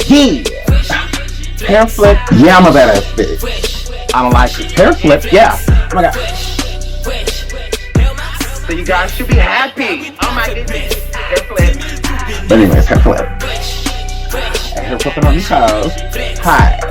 Yeah. Hair flip, yeah, I'm a badass bitch. I don't like it. Hair flip, yeah. Oh my god. So you guys should be happy. Oh my goodness. Hair flip. But anyways, hair flip. Hair flipping on these hoes. Hi.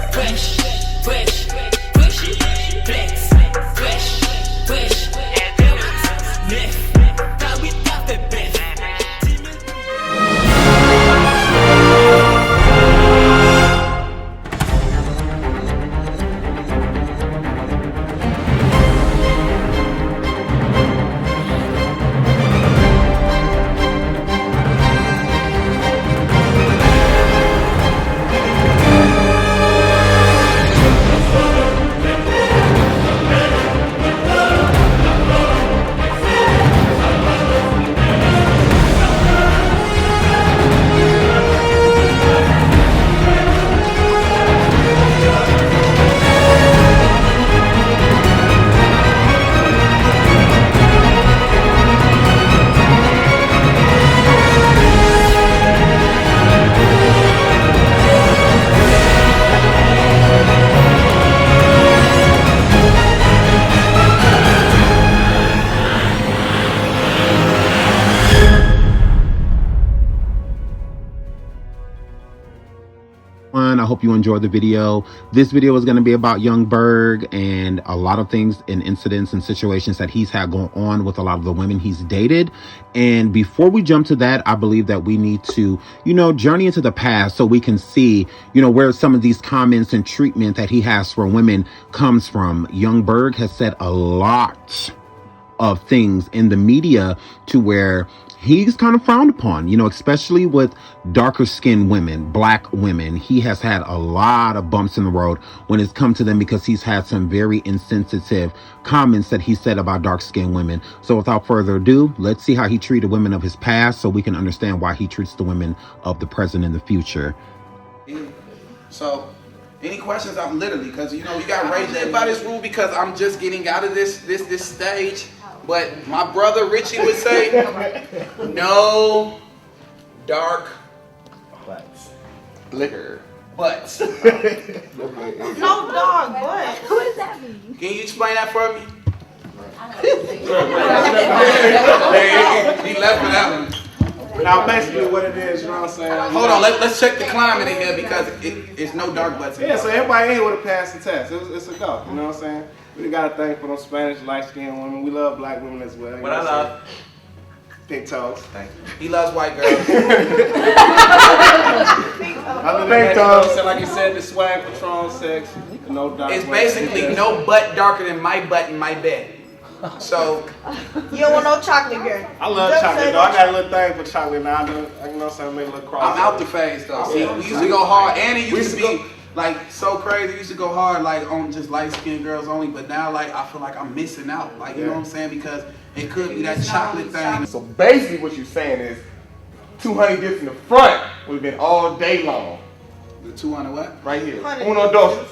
I hope you enjoyed the video. This video is going to be about young Berg and a lot of things and incidents and situations that he's had going on with a lot of the women he's dated. And before we jump to that, I believe that we need to, journey into the past so we can see, where some of these comments and treatment that he has for women comes from. Young Berg has said a lot of things in the media to where he's kind of frowned upon, especially with darker skinned women, black women. He has had a lot of bumps in the road when it's come to them because he's had some very insensitive comments that he said about dark skinned women. So without further ado, let's see how he treated women of his past so we can understand why he treats the women of the present and the future. So any questions? I'm literally, because you got raised by this rule because I'm just getting out of this stage. But my brother Richie would say, no dark liquor butts. No dog butt. What does that mean? Can you explain that for me? He left for that one. Now basically what it is, you know what I'm saying? Hold on, let's check the climate in here because it's no dark butts. Yeah, so everybody in here would have passed the test. It's a go, you know what I'm saying? We got a thing for those Spanish light-skinned women. We love black women as well. What I love? Pink toes. Thank you. He loves white girls. Pink toes. Like you said, the swag, Patron, sex, no dark. It's basically no butt darker than my butt in my bed. So you don't want no chocolate, girl. I love chocolate though. I got a little thing for chocolate now. You know what I'm saying? Make a little cross. I'm out the phase though. See, we used to go hard, and it used to be like so crazy. We used to go hard like on just light skinned girls only, but now like I feel like I'm missing out. Like you know what I'm saying? Because it could be that chocolate thing. So basically what you're saying is 200 dips in the front would have been all day long. The 200 what? Right here. Uno dos.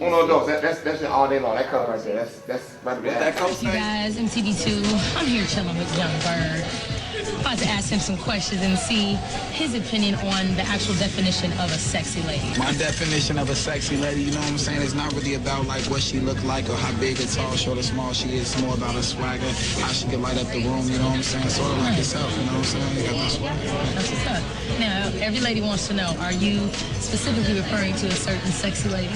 Uno dos. That's it all day long. That color right there. That's about to be that color. You guys, MTV2. I'm here chilling with Young Berg. About to ask him some questions and see his opinion on the actual definition of a sexy lady. My definition of a sexy lady, you know what I'm saying, it's not really about like what she look like or how big or tall, short or small she is. It's more about her swagger, how she can light up the room, you know what I'm saying? Sort of like yourself, you know what I'm saying? You got that swagger. That's what's up. Now, every lady wants to know, are you specifically referring to a certain sexy lady?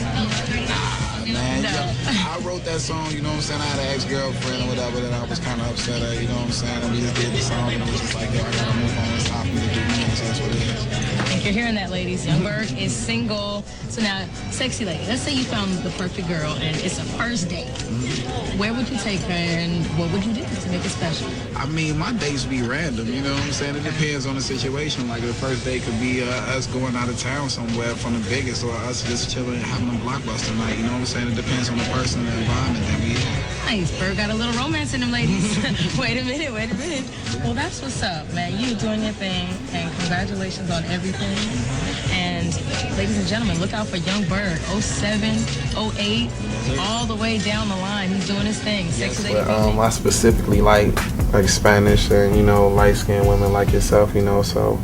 Man, no. I wrote that song, you know what I'm saying? I had an ex-girlfriend or whatever that I was kind of upset at, you know what I'm saying? And we just did the song and it was just like, yo, I gotta move on. It's time for me to do me, so that's what it is. I think you're hearing that, ladies. Young Berg is single. So now, sexy lady, let's say you found the perfect girl and it's a first date. Where would you take her and what would you do to make it special? I mean, my dates be random, you know what I'm saying? It depends on the situation. Like the first date could be us going out of town somewhere from the biggest, or us just chilling and having a blockbuster night, you know what I'm saying? It depends on the person and the environment that we have. Nice, Berg got a little romance in them, ladies. Wait a minute. Well, that's what's up, man. You doing your thing, and congratulations on everything. And ladies and gentlemen, look out for Young Berg, 07, 08, all the way down the line. He's doing his thing. Sexy lady. I specifically like Spanish and light-skinned women like yourself, so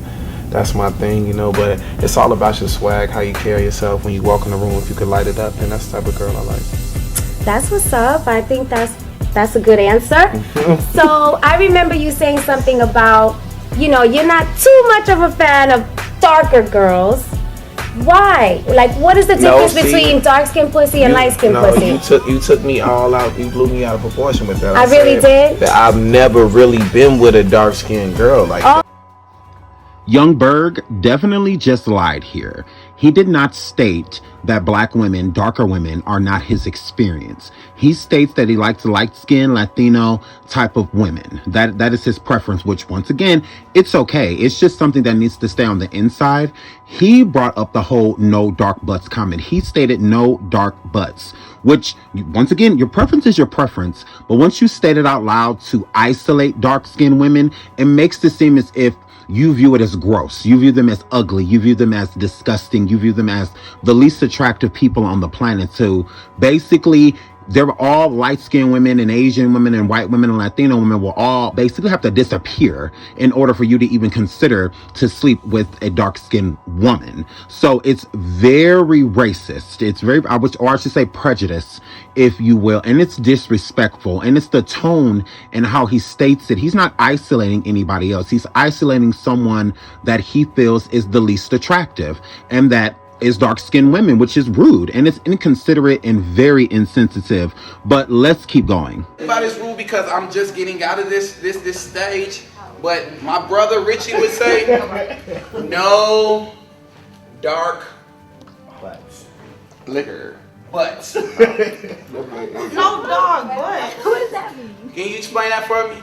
that's my thing, you know. But it's all about your swag, how you carry yourself when you walk in the room. If you could light it up, then that's the type of girl I like. That's what's up. I think that's a good answer. So I remember you saying something about, you're not too much of a fan of darker girls. Why? Like, what is the difference between dark-skinned pussy and light-skinned pussy? You took me all out. You blew me out of proportion with that. I really did? That I've never really been with a dark-skinned girl like that. Young Berg definitely just lied here. He did not state that black women, darker women, are not his experience. He states that he likes light-skinned Latino type of women. That is his preference, which once again, it's okay. It's just something that needs to stay on the inside. He brought up the whole no dark butts comment. He stated no dark butts, which once again, your preference is your preference. But once you state it out loud to isolate dark-skinned women, it makes it seem as if you view it as gross. You view them as ugly. You view them as disgusting. You view them as the least attractive people on the planet. So basically, they're all light-skinned women and Asian women and white women and Latino women will all basically have to disappear in order for you to even consider to sleep with a dark-skinned woman. So it's very racist. It's very, or I should say prejudice, if you will. And it's disrespectful. And it's the tone and how he states it. He's not isolating anybody else. He's isolating someone that he feels is the least attractive. And that is dark-skinned women, which is rude and it's inconsiderate and very insensitive. But let's keep going. By this rule, because I'm just getting out of this stage. But my brother Richie would say, no dark butts. Liquor butts. No dog butt. What does that mean? Can you explain that for me?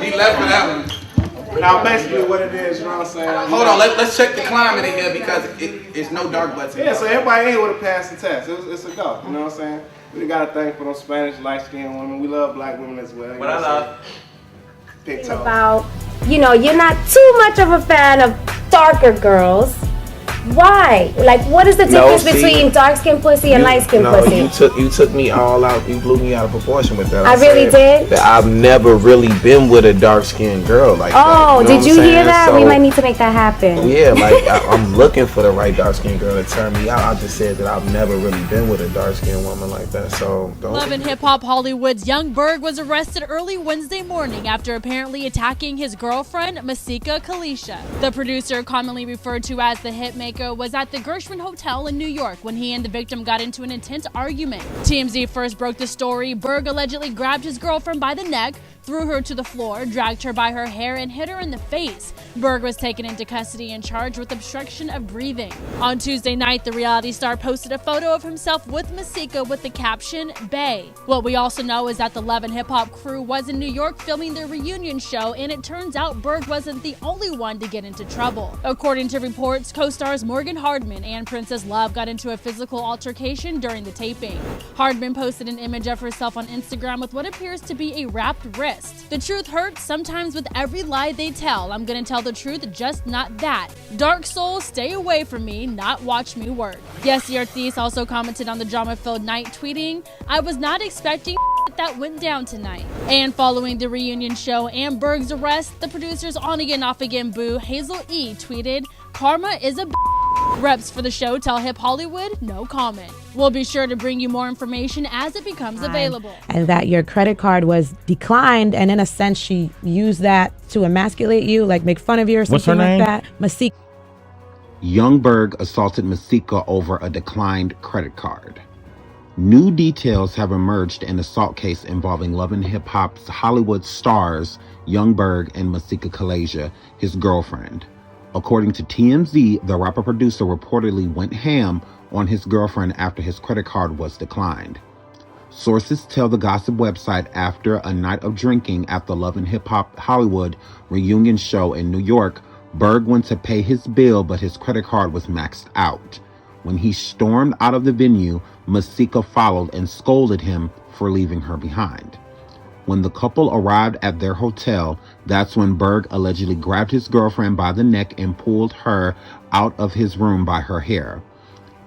He left for that one. Now, basically what it is, you know what I'm saying? Hold on, let's check the climate in here because it's no dark butts. Yeah, so everybody in here would have passed the test. It's a go, you know what I'm saying? We got to thank for those Spanish light-skinned women. We love black women as well. What I love. About, you're not too much of a fan of darker girls. Why? Like, what is the difference between dark-skinned pussy and light-skinned pussy? You took me all out. You blew me out of proportion with that. I really did? That I've never really been with a dark-skinned girl like that. Oh, did you hear that? So, we might need to make that happen. Yeah, like I'm looking for the right dark-skinned girl to turn me out. I just said that I've never really been with a dark-skinned woman like that. So don't. Love and Hip Hop Hollywood's Young Berg was arrested early Wednesday morning after apparently attacking his girlfriend, Masika Kalisha. The producer, commonly referred to as the Hitmaka, was at the Gershwin Hotel in New York when he and the victim got into an intense argument. TMZ first broke the story. Berg allegedly grabbed his girlfriend by the neck, threw her to the floor, dragged her by her hair, and hit her in the face. Berg was taken into custody and charged with obstruction of breathing. On Tuesday night, the reality star posted a photo of himself with Masika with the caption, "Bae." What we also know is that the Love and Hip Hop crew was in New York filming their reunion show, and it turns out Berg wasn't the only one to get into trouble. According to reports, co-stars Morgan Hardman and Princess Love got into a physical altercation during the taping. Hardman posted an image of herself on Instagram with what appears to be a wrapped wrist. "The truth hurts sometimes with every lie they tell. I'm gonna tell the truth, just not that. Dark souls, stay away from me, not watch me work." Yesy Ortiz also commented on the drama-filled night, tweeting, "I was not expecting that went down tonight." And following the reunion show and Berg's arrest, the producer's on-again, off-again boo, Hazel E, tweeted, "Karma is a Reps for the show tell Hip Hollywood no comment. We'll be sure to bring you more information as it becomes available. And that your credit card was declined, and in a sense, she used that to emasculate you, like make fun of you or something like that. Masika. Young Berg assaulted Masika over a declined credit card. New details have emerged in an assault case involving Love and Hip Hop's Hollywood stars Young Berg and Masika Kalisha, his girlfriend. According to TMZ, the rapper-producer reportedly went ham on his girlfriend after his credit card was declined. Sources tell the gossip website after a night of drinking at the Love and Hip Hop Hollywood reunion show in New York, Berg went to pay his bill, but his credit card was maxed out. When he stormed out of the venue, Masika followed and scolded him for leaving her behind. When the couple arrived at their hotel, that's when Berg allegedly grabbed his girlfriend by the neck and pulled her out of his room by her hair.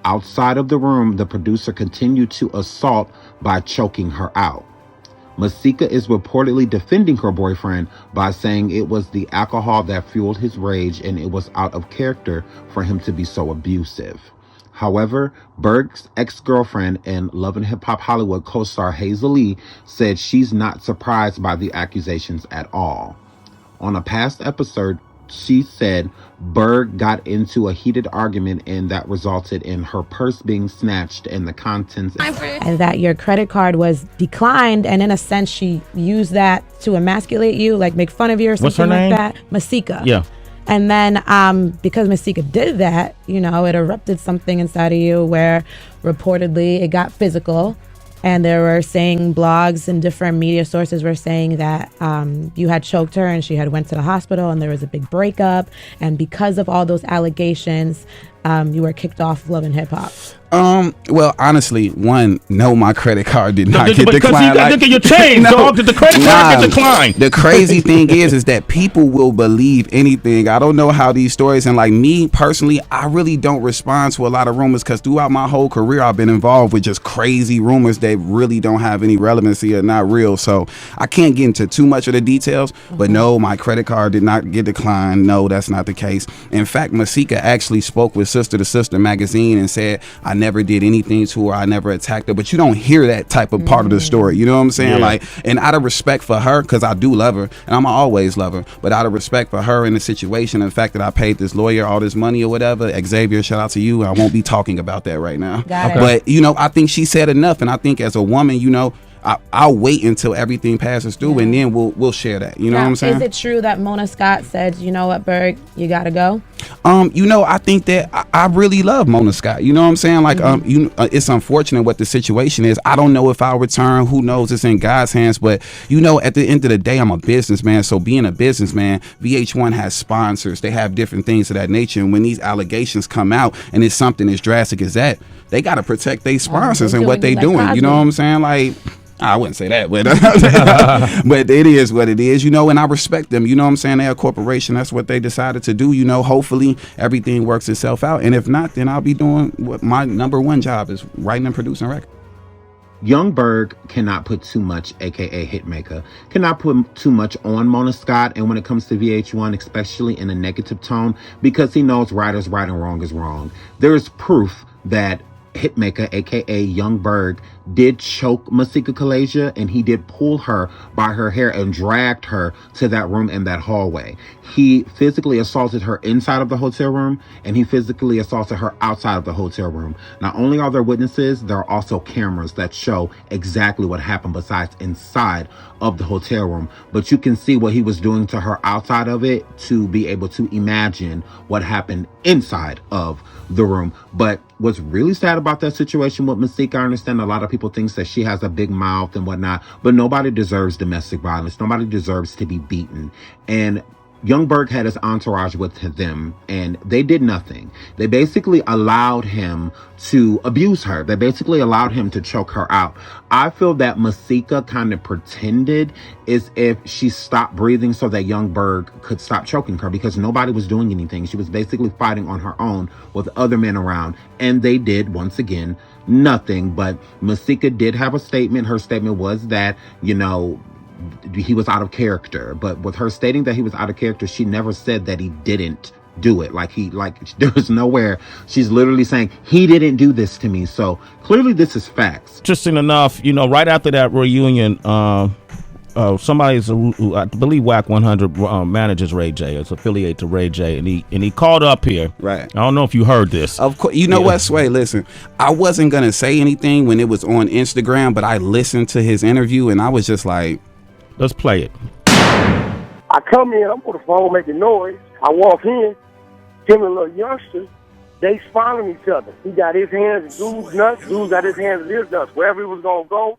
Outside of the room, the producer continued to assault by choking her out. Masika is reportedly defending her boyfriend by saying it was the alcohol that fueled his rage and it was out of character for him to be so abusive. However, Berg's ex-girlfriend and Love and Hip Hop Hollywood co-star Hazel Lee said she's not surprised by the accusations at all. On a past episode, she said Berg got into a heated argument and that resulted in her purse being snatched and the contents. And that your credit card was declined, and in a sense, she used that to emasculate you, like make fun of you or something. What's her name? Like that. Masika. Yeah. And then because Masika did that, you know, it erupted something inside of you where reportedly it got physical. And there were saying blogs and different media sources were saying that you had choked her and she had went to the hospital and there was a big breakup. And because of all those allegations, you were kicked off of Love and Hip Hop. Well, honestly, no, my credit card did not get declined. Because you got your change, so the credit card get declined. The crazy thing is that people will believe anything. I don't know how these stories, and like me personally, I really don't respond to a lot of rumors because throughout my whole career, I've been involved with just crazy rumors that really don't have any relevancy or not real. So I can't get into too much of the details, but no, my credit card did not get declined. No, that's not the case. In fact, Masika actually spoke with Sister to Sister magazine and said, I never did anything to her, I never attacked her, but you don't hear that type of part of the story, you know what I'm saying? Yeah. Like, and out of respect for her, because I do love her and I'm always love her, but out of respect for her and the situation and the fact that I paid this lawyer all this money or whatever, Xavier, shout out to you, I won't be talking about that right now. But you know, I think she said enough, and I think as a woman, you know, I'll wait until everything passes through, and then we'll share that. You know what I'm saying? Is it true that Mona Scott said, you know what, Berg, you gotta go? You know, I think that I really love Mona Scott. You know what I'm saying? Like, it's unfortunate what the situation is. I don't know if I'll return. Who knows? It's in God's hands. But you know, at the end of the day, I'm a businessman. So being a businessman, VH1 has sponsors. They have different things of that nature. And when these allegations come out, and it's something as drastic as that, they got to protect their sponsors and what they doing. You know what I'm saying? Like, I wouldn't say that, but but it is what it is, you know, and I respect them. You know what I'm saying? They're a corporation. That's what they decided to do. You know, hopefully everything works itself out. And if not, then I'll be doing what my number one job is, writing and producing records. Young Berg cannot put too much, aka Hitmaka, cannot put too much on Mona Scott, and when it comes to VH1, especially in a negative tone, because he knows right is right and wrong is wrong. There is proof that Hitmaka, aka Young Berg, did choke Masika Kalasia, and he did pull her by her hair and dragged her to that room in that hallway. He physically assaulted her inside of the hotel room, and he physically assaulted her outside of the hotel room. Not only are there witnesses, there are also cameras that show exactly what happened besides inside of the hotel room. But you can see what he was doing to her outside of it to be able to imagine what happened inside of the room. But what's really sad about that situation with Masika, I understand a lot of people think that she has a big mouth and whatnot, but nobody deserves domestic violence. Nobody deserves to be beaten. And Young Berg had his entourage with them, and they did nothing. They basically allowed him to abuse her. They basically allowed him to choke her out. I feel that Masika kind of pretended as if she stopped breathing so that Young Berg could stop choking her, because nobody was doing anything. She was basically fighting on her own with other men around, and they did, once again, nothing. But Masika did have a statement. Her statement was that, you know, he was out of character. But with her stating that he was out of character, she never said that he didn't do it. Like there was nowhere. She's literally saying he didn't do this to me. So clearly this is facts. Interesting enough, you know, right after that reunion, somebody's, I believe Wack 100 manages Ray J. It's affiliate to Ray J. And he called up here. Right. I don't know if you heard this. Of course. You know what, Sway? Listen, I wasn't going to say anything when it was on Instagram, but I listened to his interview and I was just like, let's play it. I come in, I'm on the phone making noise. I walk in, him and a little youngster, they following each other. He got his hands in dude's nuts, dude got his hands in his nuts. Wherever he was going to go,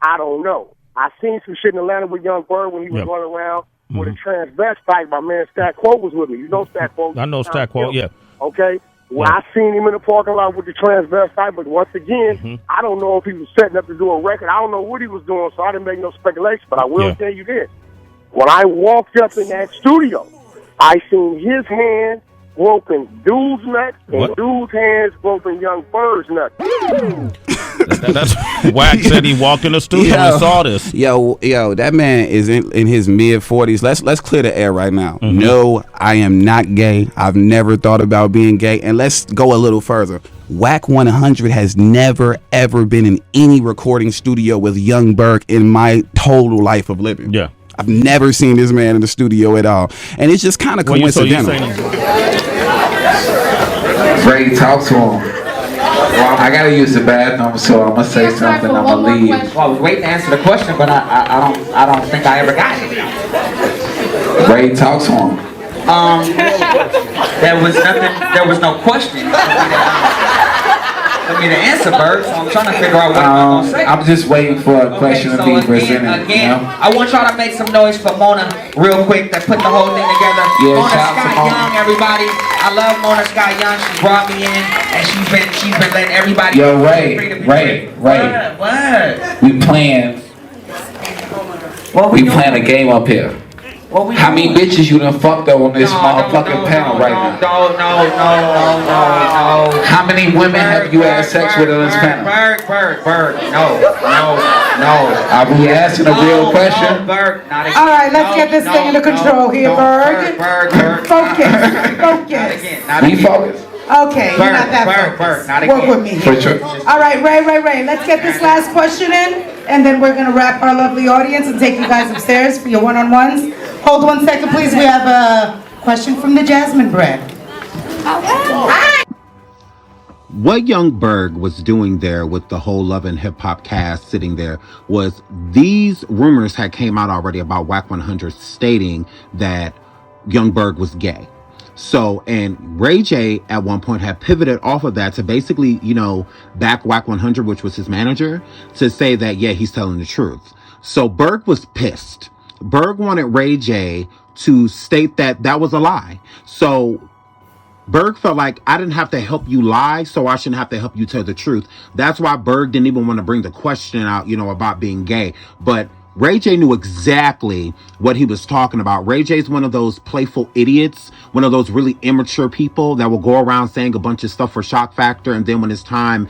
I don't know. I seen some shit in Atlanta with Young Berg when he was running around with a transvestite. My man Stat Quo was with me. You know Stat Quo? I know Stat Quo, yeah. Okay? Well, I seen him in the parking lot with the transvestite, but once again, I don't know if he was setting up to do a record. I don't know what he was doing, so I didn't make no speculation, but I will tell you this. When I walked up in that studio, I seen his hand groping dude's nuts and dude's hands groping Young Berg's nuts. That's Wack said he walked in the studio and saw this. Yo, that man is in his mid-40s. Let's clear the air right now. No, I am not gay. I've never thought about being gay. And let's go a little further. Wack 100 has never ever been in any recording studio with Young Berg in my total life of living. Yeah. I've never seen this man in the studio at all. And it's just kind of coincidental. Ray, talk to him. Well, I gotta use the bathroom, so I'm gonna say something. I'm gonna leave. Well, I was waiting to answer the question, but I don't think I ever got it. Ray, talk to him. There was nothing. There was no question for me to answer, Berg. So I'm trying to figure out what I'm gonna say. I'm just waiting for a question to be presented. Again, I want y'all to make some noise for Mona real quick to put the whole thing together. Yeah, Mona shout out to Scott Mona. Young, everybody. I love Mona Scott Young. She brought me in, and she's been letting everybody. Yo, Ray. What? We playing a game up here. How many bitches you done fucked up on this motherfucking panel right now? No. How many women have you had sex with on this panel? Berg. No. Are we asking a real question? Berg, not again. All right, let's get this thing under control here, Berg. Focus. We focus. Okay, you're not that focused. Work with me here. For sure. All right, Ray. Let's get this last question in, and then we're going to wrap our lovely audience and take you guys upstairs for your one-on-ones. Hold 1 second, please. We have a question from the Jasmine Bread. What Young Berg was doing there with the whole Love and Hip Hop cast sitting there was these rumors had came out already about Wack 100 stating that Young Berg was gay. So, and Ray J at one point had pivoted off of that to basically, back Wack 100, which was his manager, to say that, yeah, he's telling the truth. So Berg was pissed. Berg wanted Ray J to state that that was a lie. So Berg felt like I didn't have to help you lie, so I shouldn't have to help you tell the truth. That's why Berg didn't even want to bring the question out, about being gay. But Ray J knew exactly what he was talking about. Ray J's one of those playful idiots, one of those really immature people that will go around saying a bunch of stuff for shock factor, and then when it's time,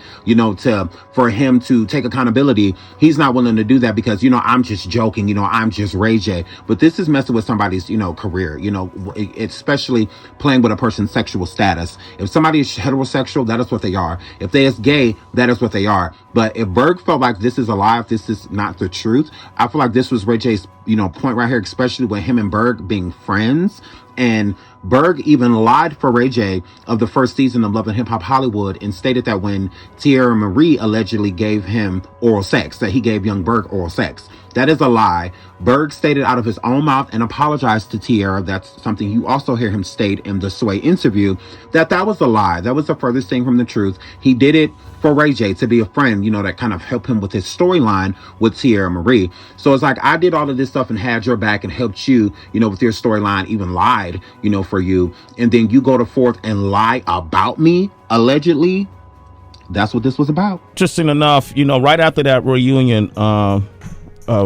for him to take accountability, he's not willing to do that because, I'm just joking, I'm just Ray J. But this is messing with somebody's, career, especially playing with a person's sexual status. If somebody is heterosexual, that is what they are. If they is gay, that is what they are. But if Berg felt like this is a lie, if this is not the truth, I feel like this was Ray J's, point right here, especially with him and Berg being friends. And Berg even lied for Ray J of the first season of Love and Hip Hop Hollywood and stated that when Tierra Marie allegedly gave him oral sex, that he gave Young Berg oral sex. That is a lie. Berg stated out of his own mouth and apologized to Tierra. That's something you also hear him state in the Sway interview, that was a lie. That was the furthest thing from the truth. He did it for Ray J to be a friend, that kind of helped him with his storyline with Tierra Marie. So it's like I did all of this stuff and had your back and helped you, with your storyline, even lied, for you. And then you go to forth and lie about me, allegedly. That's what this was about. Interesting enough, right after that reunion,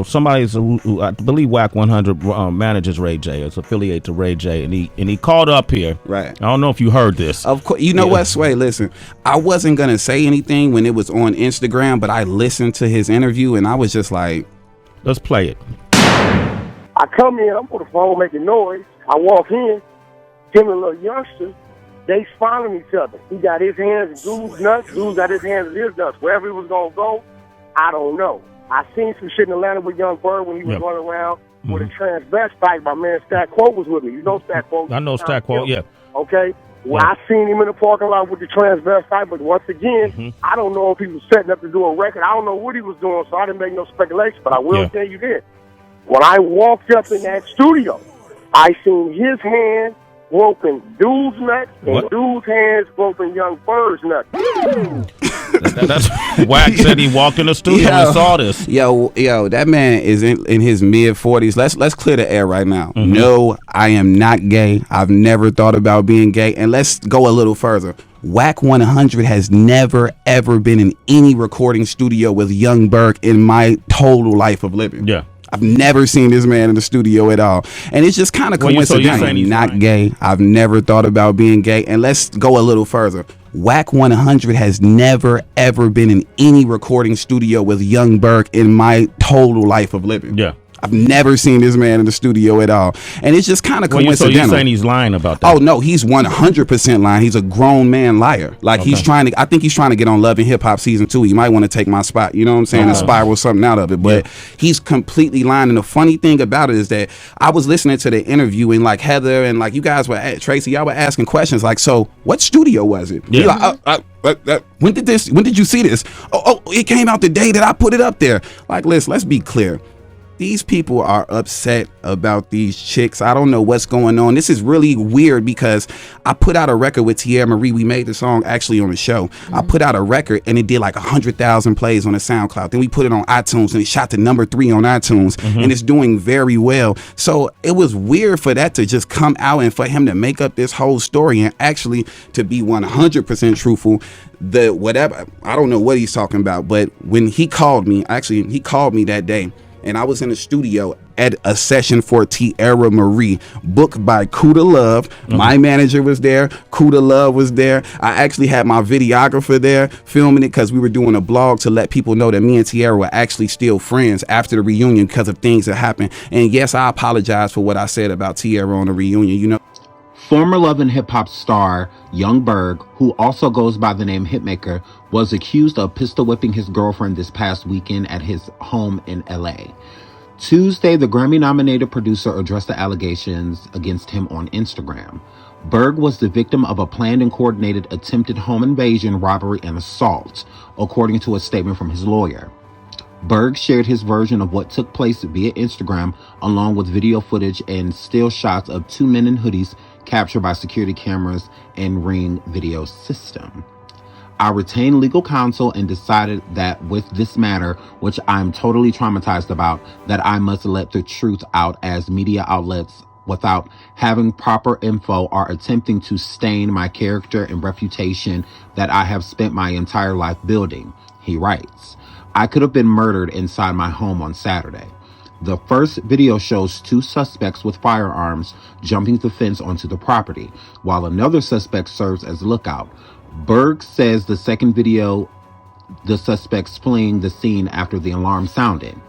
somebody's who I believe Wack 100 manages Ray J. It's affiliate to Ray J, and he called up here. Right. I don't know if you heard this. Of course, what, Sway? Listen, I wasn't gonna say anything when it was on Instagram, but I listened to his interview and I was just like, let's play it. I come in, I'm on the phone making noise. I walk in, him and a little youngster, they following each other. He got his hands in dude's nuts, dude got his hands in his nuts. Wherever he was gonna go, I don't know. I seen some shit in Atlanta with Young Berg when he was running around with a transvestite. My man Stat Quo was with me. You know Stat Quo? I know Stat Quo, yeah. Okay? Well, I seen him in the parking lot with the transvestite, but once again, I don't know if he was setting up to do a record. I don't know what he was doing, so I didn't make no speculation, but I will tell you this. When I walked up in that studio, I seen his hand groping dude's nuts and dude's hands groping Young Berg's nuts. That's Wack said he walked in the studio and saw this. Yo, that man is in his mid-40s. Let's clear the air right now. No, I am not gay. I've never thought about being gay. And let's go a little further. Wack 100 has never ever been in any recording studio with Young Berg in my total life of living. Yeah. I've never seen this man in the studio at all. And it's just kind of coincidental. I'm not gay. I've never thought about being gay. And let's go a little further. Wack 100 has never ever been in any recording studio with Young Berg in my total life of living. Yeah. I've never seen this man in the studio at all. And it's just kind of coincidental. So you're saying he's lying about that? Oh, no, he's 100% lying. He's a grown man liar. Like, he's trying to, I think he's trying to get on Love and Hip Hop season 2. He might want to take my spot, you know what I'm saying, and spiral something out of it. But he's completely lying. And the funny thing about it is that I was listening to the interview, and like Heather and like you guys were, Tracy, y'all were asking questions like, so what studio was it? Yeah. Like, when did you see this? Oh, it came out the day that I put it up there. Like, let's be clear. These people are upset about these chicks. I don't know what's going on. This is really weird because I put out a record with Tierra Marie. We made the song actually on the show. I put out a record and it did like 100,000 plays on the SoundCloud. Then we put it on iTunes and it shot to number 3 on iTunes and it's doing very well. So it was weird for that to just come out and for him to make up this whole story and actually to be 100% truthful. Whatever, I don't know what he's talking about, but when he called me, he called me that day. And I was in the studio at a session for Tierra Marie, booked by Kuda Love. My manager was there. Kuda Love was there. I actually had my videographer there filming it because we were doing a blog to let people know that me and Tierra were actually still friends after the reunion because of things that happened. And yes, I apologize for what I said about Tierra on the reunion, you know. Former Love and Hip Hop star Young Berg, who also goes by the name Hitmaka, was accused of pistol whipping his girlfriend this past weekend at his home in LA. Tuesday, the Grammy-nominated producer addressed the allegations against him on Instagram. Berg was the victim of a planned and coordinated attempted home invasion, robbery, and assault, according to a statement from his lawyer. Berg shared his version of what took place via Instagram, along with video footage and still shots of 2 men in hoodies captured by security cameras and Ring video system. I retained legal counsel and decided that with this matter, which I'm totally traumatized about, that I must let the truth out as media outlets without having proper info are attempting to stain my character and reputation that I have spent my entire life building, he writes. I could have been murdered inside my home on Saturday. The first video shows 2 suspects with firearms jumping the fence onto the property, while another suspect serves as lookout. Berg says the second video, the suspects fleeing the scene after the alarm sounded.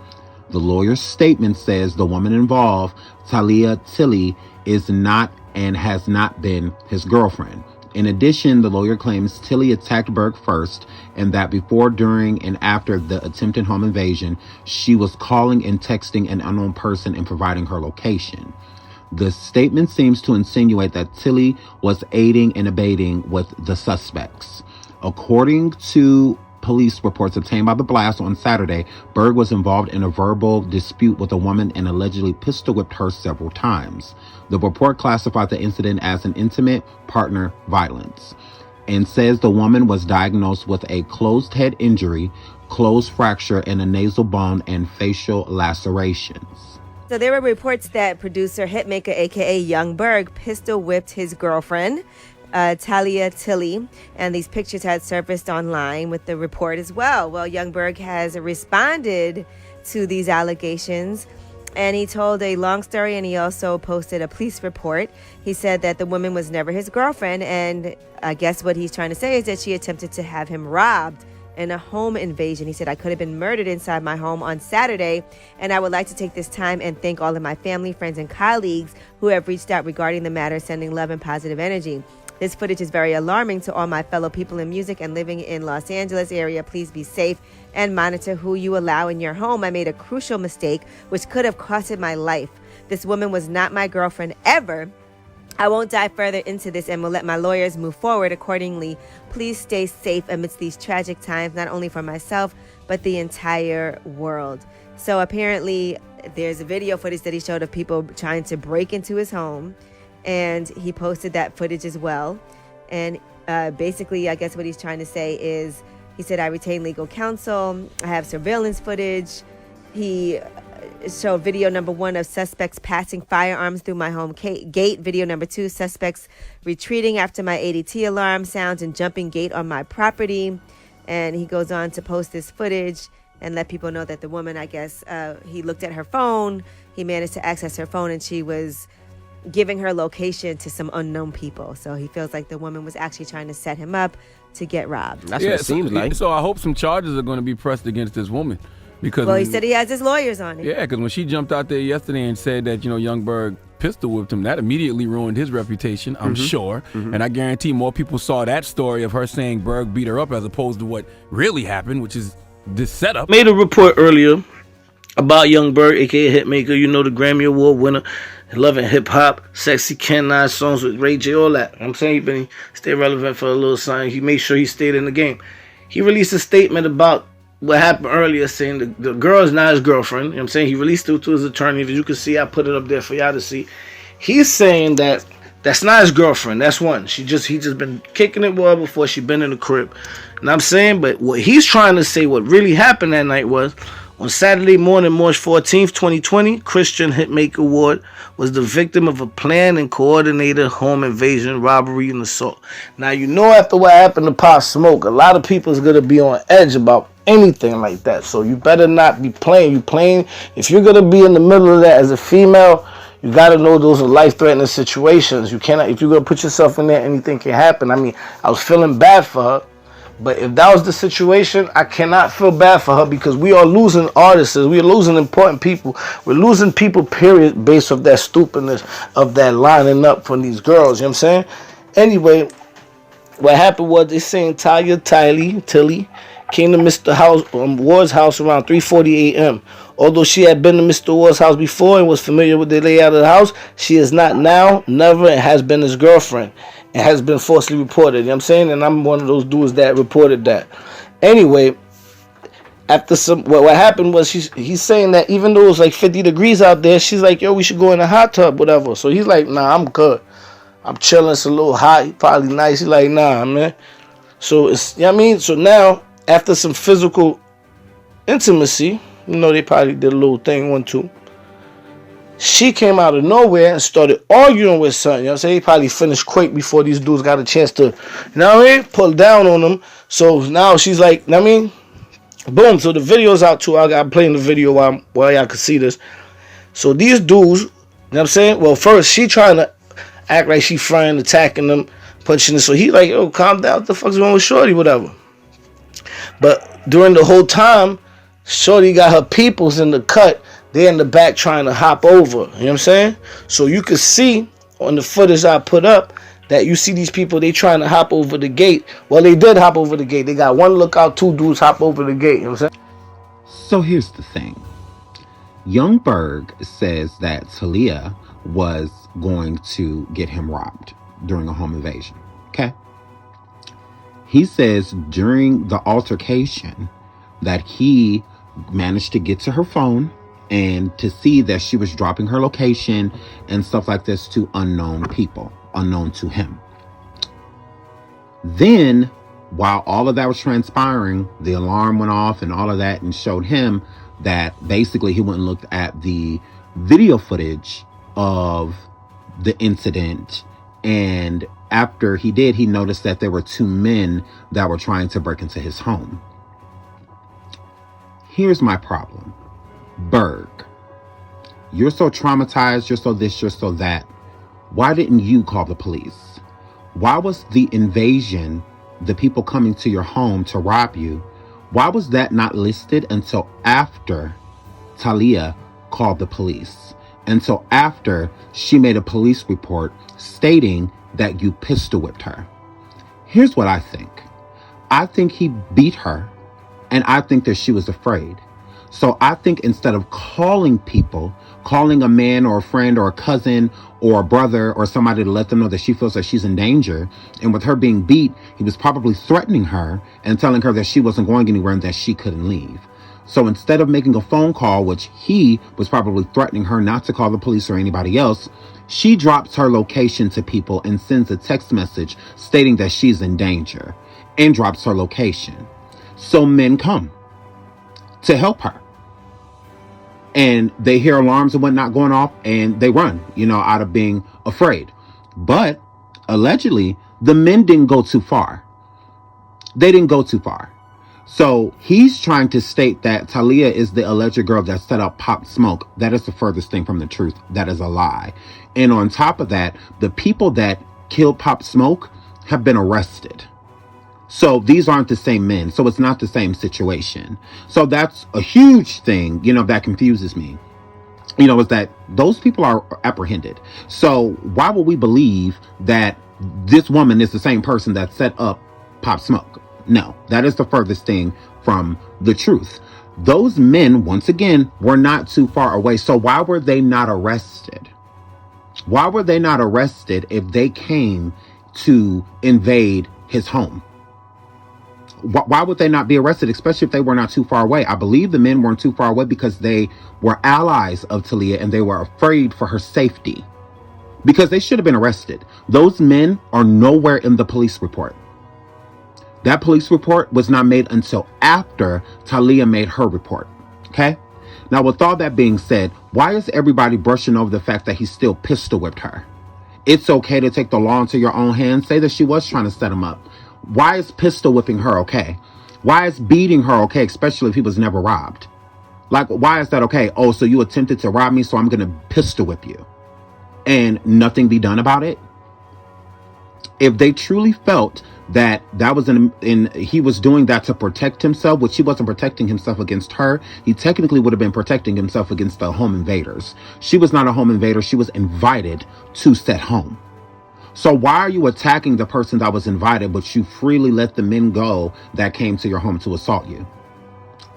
The lawyer's statement says the woman involved, Talia Tilly, is not and has not been his girlfriend. In addition, the lawyer claims Tilly attacked Berg first and that before, during, and after the attempted home invasion, she was calling and texting an unknown person and providing her location. The statement seems to insinuate that Tilly was aiding and abetting with the suspects. According to police reports obtained by The Blast on Saturday, Berg was involved in a verbal dispute with a woman and allegedly pistol whipped her several times. The report classified the incident as an intimate partner violence and says the woman was diagnosed with a closed head injury, closed fracture, and a nasal bone and facial lacerations. So there were reports that producer Hitmaka, aka Young Berg, pistol whipped his girlfriend, Talia Tilly, and these pictures had surfaced online with the report as well. Well, Young Berg has responded to these allegations, and he told a long story, and he also posted a police report. He said that the woman was never his girlfriend, and I guess what he's trying to say is that she attempted to have him robbed in a home invasion. He said, I could have been murdered inside my home on Saturday, and I would like to take this time and thank all of my family, friends, and colleagues who have reached out regarding the matter, sending love and positive energy. This footage is very alarming to all my fellow people in music and living in Los Angeles area. Please be safe and monitor who you allow in your home. I made a crucial mistake which could have costed my life. This woman was not my girlfriend ever. I won't dive further into this and will let my lawyers move forward accordingly. Please stay safe amidst these tragic times, not only for myself, but the entire world. So apparently there's a video footage that he showed of people trying to break into his home, and he posted that footage as well. And basically, I guess what he's trying to say is, he said, I retain legal counsel. I have surveillance footage. He showed video number 1 of suspects passing firearms through my home gate. Video number 2, suspects retreating after my ADT alarm sounds and jumping gate on my property. And he goes on to post this footage and let people know that the woman, I guess, he looked at her phone. He managed to access her phone, and she was giving her location to some unknown people. So he feels like the woman was actually trying to set him up to get robbed. That's what it seems like. So I hope some charges are going to be pressed against this woman. Because well, he said he has his lawyers on it. Yeah, because when she jumped out there yesterday and said that, young Berg pistol whipped him, that immediately ruined his reputation, I'm sure. And I guarantee more people saw that story of her saying Berg beat her up as opposed to what really happened, which is this setup. Made a report earlier about young Berg, aka Hitmaka, the Grammy Award winner, loving hip hop, sexy canine songs with Ray J, all that. I'm saying he stayed relevant for a little something. He made sure he stayed in the game. He released a statement about what happened earlier, saying the girl is not his girlfriend. You know what I'm saying? He released it to his attorney. As you can see, I put it up there for y'all to see. He's saying that that's not his girlfriend. That's one. He just been kicking it with her before she been in the crib. And I'm saying, but what he's trying to say, what really happened that night was, on Saturday morning, March 14th, 2020, Christian Hitmaka Ward was the victim of a planned and coordinated home invasion, robbery, and assault. Now, after what happened to Pop Smoke, a lot of people is going to be on edge about anything like that. So you better not be playing. If you're going to be in the middle of that as a female, you got to know those are life-threatening situations. You cannot, if you're going to put yourself in there, anything can happen. I mean, I was feeling bad for her. But if that was the situation, I cannot feel bad for her because we are losing artists. We are losing important people. We're losing people, period, based off that stupidness of that lining up for these girls. You know what I'm saying? Anyway, what happened was they saying Tilly came to Mr. Ward's house around 3:40 a.m. Although she had been to Mr. Ward's house before and was familiar with the layout of the house, she is not now, never, and has been his girlfriend. And has been falsely reported. You know what I'm saying? And I'm one of those dudes that reported that. Anyway, after what happened was he's saying that even though it was like 50 degrees out there, she's like, yo, we should go in a hot tub, whatever. So he's like, nah, I'm good. I'm chilling. It's a little hot. Probably nice. He's like, nah, man. So it's, you know what I mean? So now, after some physical intimacy, they probably did a little thing, 1, 2. She came out of nowhere and started arguing with son. You know what I'm saying? He probably finished quick before these dudes got a chance to, pull down on him. So now she's like, boom. So the video's out too. I'm playing the video while y'all can see this. So these dudes, you know what I'm saying? Well, first, she trying to act like she frying, attacking them, punching them. So he like, yo, calm down. What the fuck's wrong with Shorty? Whatever. But during the whole time, Shorty got her peoples in the cut. They're in the back trying to hop over. You know what I'm saying? So you can see on the footage I put up that you see these people, they trying to hop over the gate. Well, they did hop over the gate. They got one lookout, 2 dudes hop over the gate. You know what I'm saying? So here's the thing. Young Berg says that Talia was going to get him robbed during a home invasion. Okay? He says during the altercation that he managed to get to her phone and to see that she was dropping her location and stuff like this to unknown people, unknown to him. Then, while all of that was transpiring, the alarm went off and all of that and showed him that basically he went and looked at the video footage of the incident. And after he did, he noticed that there were 2 men that were trying to break into his home. Here's my problem. Berg, you're so traumatized, you're so this, you're so that. Why didn't you call the police? Why was the invasion, the people coming to your home to rob you, why was that not listed until after Talia called the police? Until after she made a police report stating that you pistol whipped her. Here's what I think. I think he beat her, and I think that she was afraid. So I think instead of calling people, calling a man or a friend or a cousin or a brother or somebody to let them know that she feels that she's in danger, and with her being beat, he was probably threatening her and telling her that she wasn't going anywhere and that she couldn't leave. So instead of making a phone call, which he was probably threatening her not to call the police or anybody else, she drops her location to people and sends a text message stating that she's in danger and drops her location. So men come to help her. And they hear alarms and whatnot going off and they run, out of being afraid. But allegedly, the men didn't go too far. They didn't go too far. So he's trying to state that Talia is the alleged girl that set up Pop Smoke. That is the furthest thing from the truth. That is a lie. And on top of that, the people that killed Pop Smoke have been arrested. So these aren't the same men. So it's not the same situation. So that's a huge thing, that confuses me. Is that those people are apprehended. So why would we believe that this woman is the same person that set up Pop Smoke? No, that is the furthest thing from the truth. Those men, once again, were not too far away. So why were they not arrested? Why were they not arrested if they came to invade his home? Why would they not be arrested, especially if they were not too far away? I believe the men weren't too far away because they were allies of Talia and they were afraid for her safety. Because they should have been arrested. Those men are nowhere in the police report. That police report was not made until after Talia made her report. Okay? Now, with all that being said, why is everybody brushing over the fact that he still pistol whipped her? It's okay to take the law into your own hands. Say that she was trying to set him up. Why is pistol whipping her okay? Why is beating her okay, especially if he was never robbed? Like, why is that okay? Oh, so you attempted to rob me, so I'm going to pistol whip you. And nothing be done about it? If they truly felt that was he was doing that to protect himself, which he wasn't protecting himself against her, he technically would have been protecting himself against the home invaders. She was not a home invader. She was invited to set home. So why are you attacking the person that was invited, but you freely let the men go that came to your home to assault you?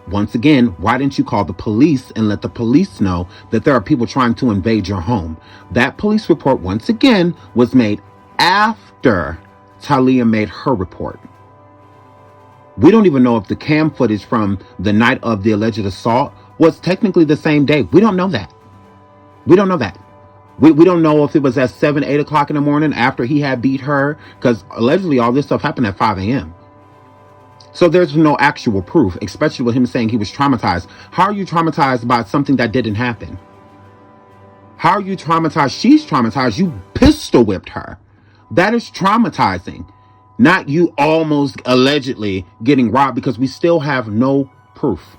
Once again, why didn't you call the police and let the police know that there are people trying to invade your home? That police report, once again, was made after Talia made her report. We don't even know if the cam footage from the night of the alleged assault was technically the same day. We don't know that. We don't know that. We don't know if it was at 7, 8 o'clock in the morning after he had beat her, because allegedly all this stuff happened at 5 a.m. So there's no actual proof, especially with him saying he was traumatized. How are you traumatized by something that didn't happen? How are you traumatized? She's traumatized. You pistol whipped her. That is traumatizing. Not you almost allegedly getting robbed, because we still have no proof.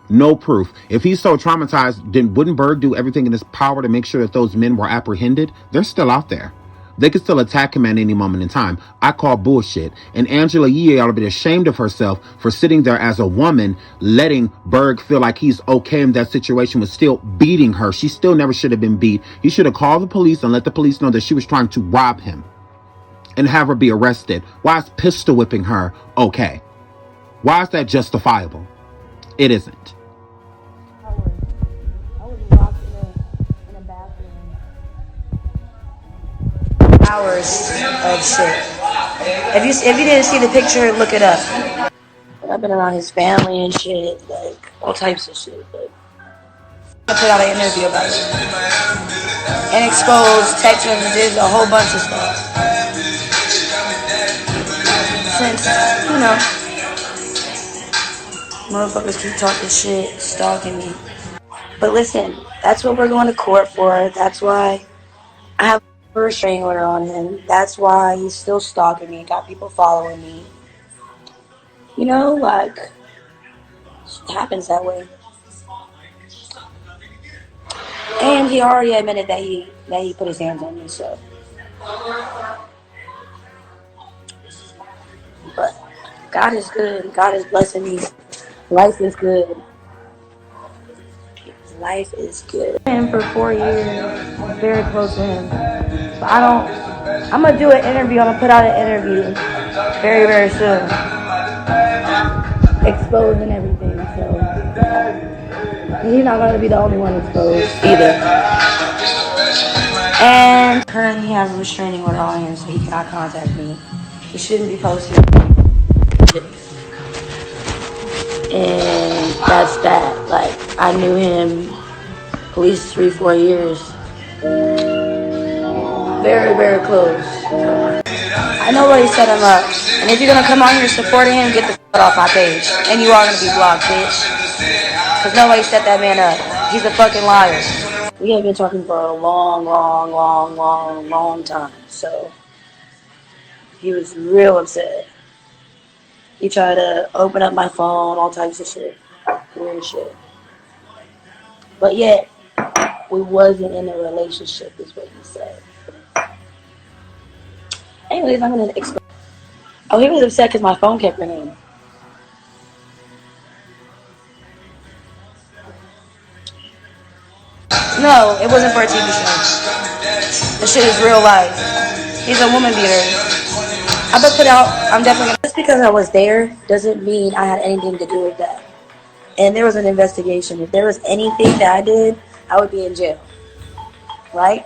No proof. If he's so traumatized, then wouldn't Berg do everything in his power to make sure that those men were apprehended? They're still out there. They could still attack him at any moment in time. I call bullshit. And Angela Yee ought to be ashamed of herself for sitting there as a woman, letting Berg feel like he's okay in that situation, was still beating her. She still never should have been beat. He should have called the police and let the police know that she was trying to rob him and have her be arrested. Why is pistol whipping her okay? Why is that justifiable? It isn't. Hours of shit. If you didn't see the picture, look it up. I've been around his family and shit, like all types of shit. Like, I put out an interview about it and exposed text messages, a whole bunch of stuff. Since motherfuckers keep talking shit, stalking me. But listen, that's what we're going to court for. That's why I have a restraining order on him. That's why he's still stalking me, got people following me. Like, it happens that way. And he already admitted that he put his hands on me, so. But God is good. God is blessing me. Life is good. Life is good. And for 4 years, I'm very close to him. So I'm going to do an interview. I'm going to put out an interview very, very soon. Exposing everything. So he's not going to be the only one exposed either. And currently have a restraining order on him, so he cannot contact me. He shouldn't be posting. And that's that. Like, I knew him at least 3-4 years. Very, very close. I know where he set him up. And if you're gonna come on here supporting him, get the fuck off my page. And you are gonna be blocked, bitch. Cause nobody set that man up. He's a fucking liar. We have been talking for a long time. So he was real upset. He tried to open up my phone, all types of shit. Weird shit. But yet, we wasn't in a relationship, is what he said. Anyways, I'm gonna explain. Oh, he was upset because my phone kept ringing. No, it wasn't for a TV show. This shit is real life. He's a woman beater. I put out, I'm definitely gonna. Just because I was there doesn't mean I had anything to do with that. And there was an investigation. If there was anything that I did, I would be in jail. Right?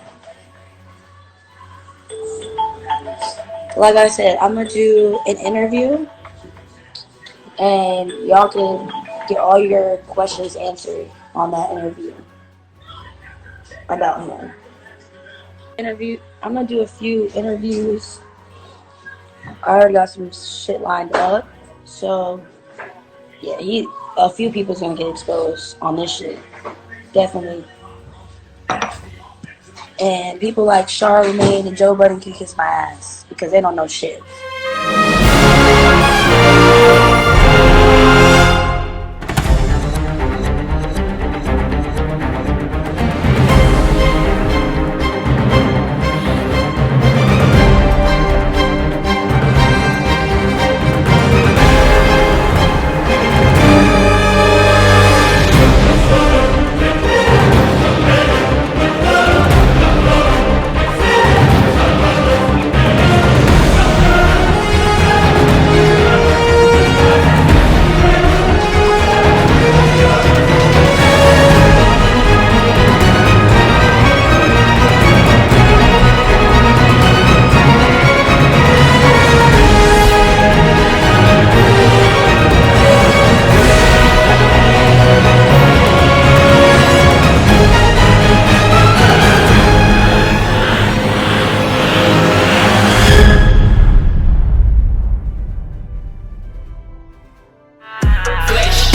Like I said, I'm gonna do an interview and y'all can get all your questions answered on that interview about him. I'm gonna do a few interviews. I already got some shit lined up. So yeah, a few people's gonna get exposed on this shit. Definitely. And people like Charlamagne and Joe Budden can kiss my ass because they don't know shit. Fresh,